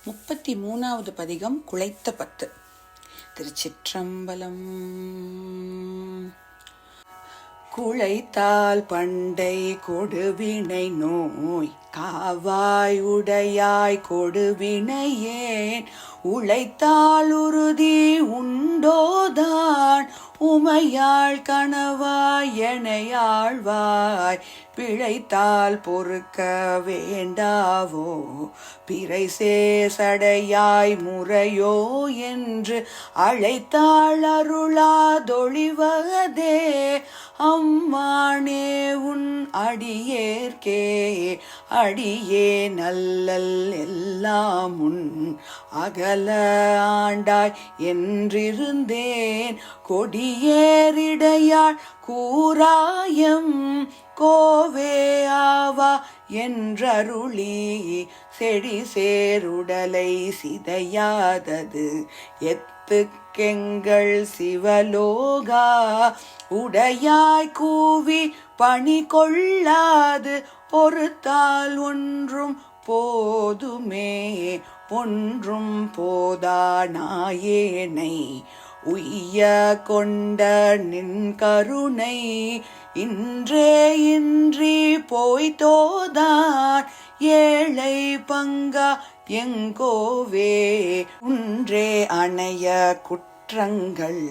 33வது பதிகம் குழைத்த பத்து. திருச்சிற்றம்பலம். குழைத்தால் பண்டை கொடுவினை நோய் காவாய் உடையாய் கொடுவினையேன் உழைத்தால் உறுதி உண்டோதான் உமையாள் கணவாய் எனையாழ்வாய் பிழைத்தால் பொறுக்க வேண்டாவோ பிறை சேசடையாய் முறையோ என்று அழைத்தாள் அருளாதொழிவதே அம்மானே உன் அடியேற்கே அடியே நல்லல் எல்லாம் உன் அகல ஆண்டாய் என்றிருந்தேன் கொடியேறிடையாள் கூராயம் கோவே ஆவா என்றருளி செடி சேருடலை சிதையாதது எத்துக்கெங்கள் சிவலோகா உடையாய் கூவி பணி கொள்ளாது பொறுத்தால் ஒன்றும் போதுமே ஒன்றும் போதா நாயேனை உய்ய கொண்ட நின் கருணை இன்றே இன்றி போய்தோதான் ஏழை பங்கா எங்கோவே ஒன்றே அணைய குற்றங்கள்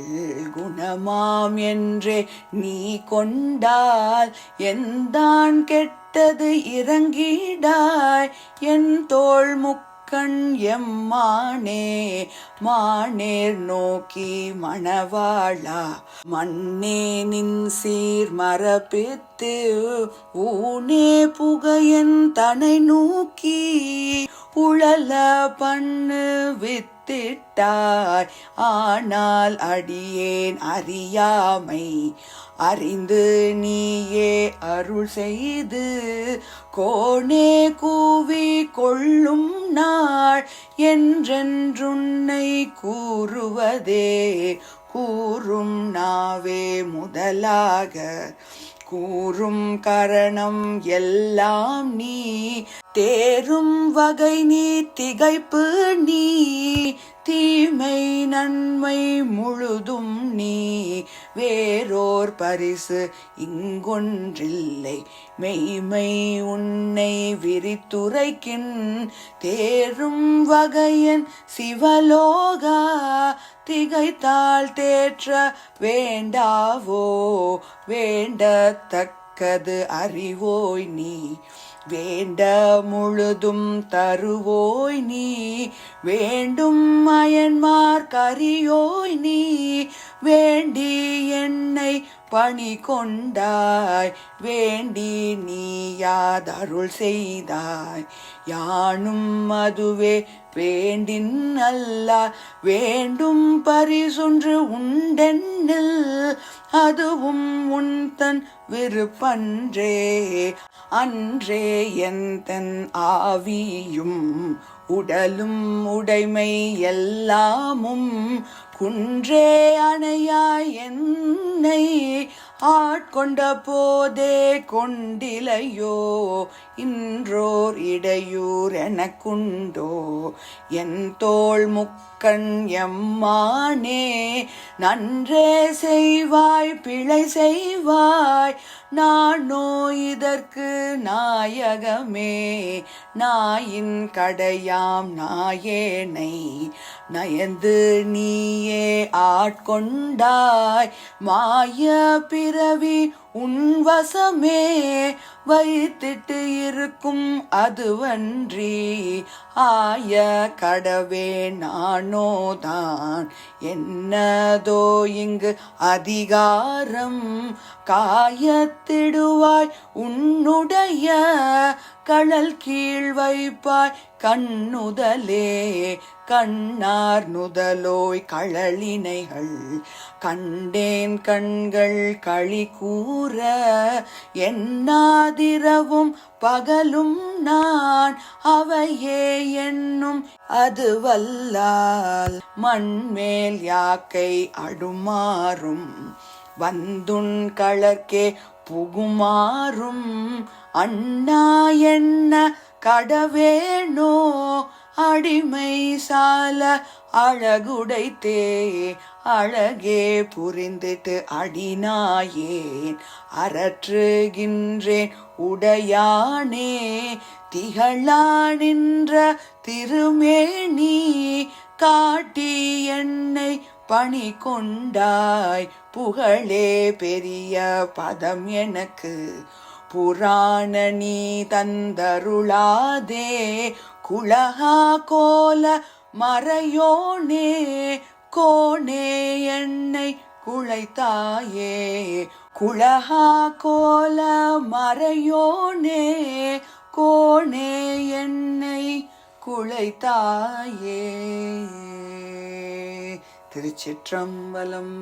குணமாம் என்றே நீ கொண்டால் எந்தான் கெட்டது இறங்கிடாய் என் தோள் கண் எம்மானே மானேர் நோக்கி மணவாளா மண்ணே நின் சீர் மரபித்து ஊனே புகையன் தனை நோக்கி உழல பண்ணு வித்திட்டாய் ஆனால் அடியேன் அறியாமை அறிந்து நீயே அருள் செய்து கோணே கூவி கொள்ளும் நாள் என்றென்றுன்னை கூறுவதே கூறும் நாவே முதலாக கூறும் கரணம் எல்லாம் நீ தேரும் வகை நீ திகைப்பு நீ தீமை நன்மை முழுதும் நீ வேறோர் பரிசு இங்கொன்றில்லை மெய்மை உன்னை விரித்துரைக்கின் தேரும் வகையன் சிவலோகா திகைத்தால் தேற்ற வேண்டாவோ வேண்டத்தக்கது அறிவோய் நீ வேண்ட முழுதும் தருவோய் நீ வேண்டும் அயன்மார் கரியோய் நீ வேண்டி என்னை பணி கொண்டாய் வேண்டி நீ யாதருள் செய்தாய் யானும் அதுவே வேண்டின் அல்லால் வேண்டும் பரிசொன்று உண்டென்னில் அதுவும் உன் தன் விருப்பன்றே அன்றே எந்தன் ஆவியும் உடலும் உடைமை எல்லாமும் குன்றே அணையாய் என்னை ஆட்கொண்ட போதே கொண்டிலையோ இன்றோர் இடையூர் எனக்குண்டோ என் தோள் முக்கண் எம்மானே நன்றே செய்வாய் பிழை செய்வாய் நானோ இதற்கு நாயகமே நாயின் கடையாம் நாயேனை நயந்து நீயே ஆட்கொண்டாய் மாய பிறவி உன்வசமே வைத்திட்டு இருக்கும் அதுவன்றி ஆய கடவே நானோதான் என்னதோ இங்கு அதிகாரம் காயத்திடுவாய் உன்னுடைய கடல் கீழ் வைப்பாய் கண்ணுதலே கண்ணார் நுதலோய் கழலினைகள் கண்டேன் கண்கள் களி கூற என்னாதிரவும் பகலும் நான் அவையே என்னும் அது வல்லால் மண்மேல் யாக்கை அடுமாறும் வந்துன் களர்க்கே புகுமாறும் அண்ணா என்ன கடவேணோ அடிமை சால அழகுடைத்தே அழகே புரிந்திட்டு அடிநாயேன் அரற்றுகின்றேன் உடையானே திகழா நின்ற திருமேனி காட்டி என்னை பணி கொண்டாய் புகழே பெரிய பதம் எனக்கு புராண நீ தந்தருளாதே குலஹா கோல மறையோனே கோனே என்னை குழைத்தாயே குலஹா கோல மறையோனே கோனே என்னை குழைத்தாயே. திருச்சிற்றம்பலம்.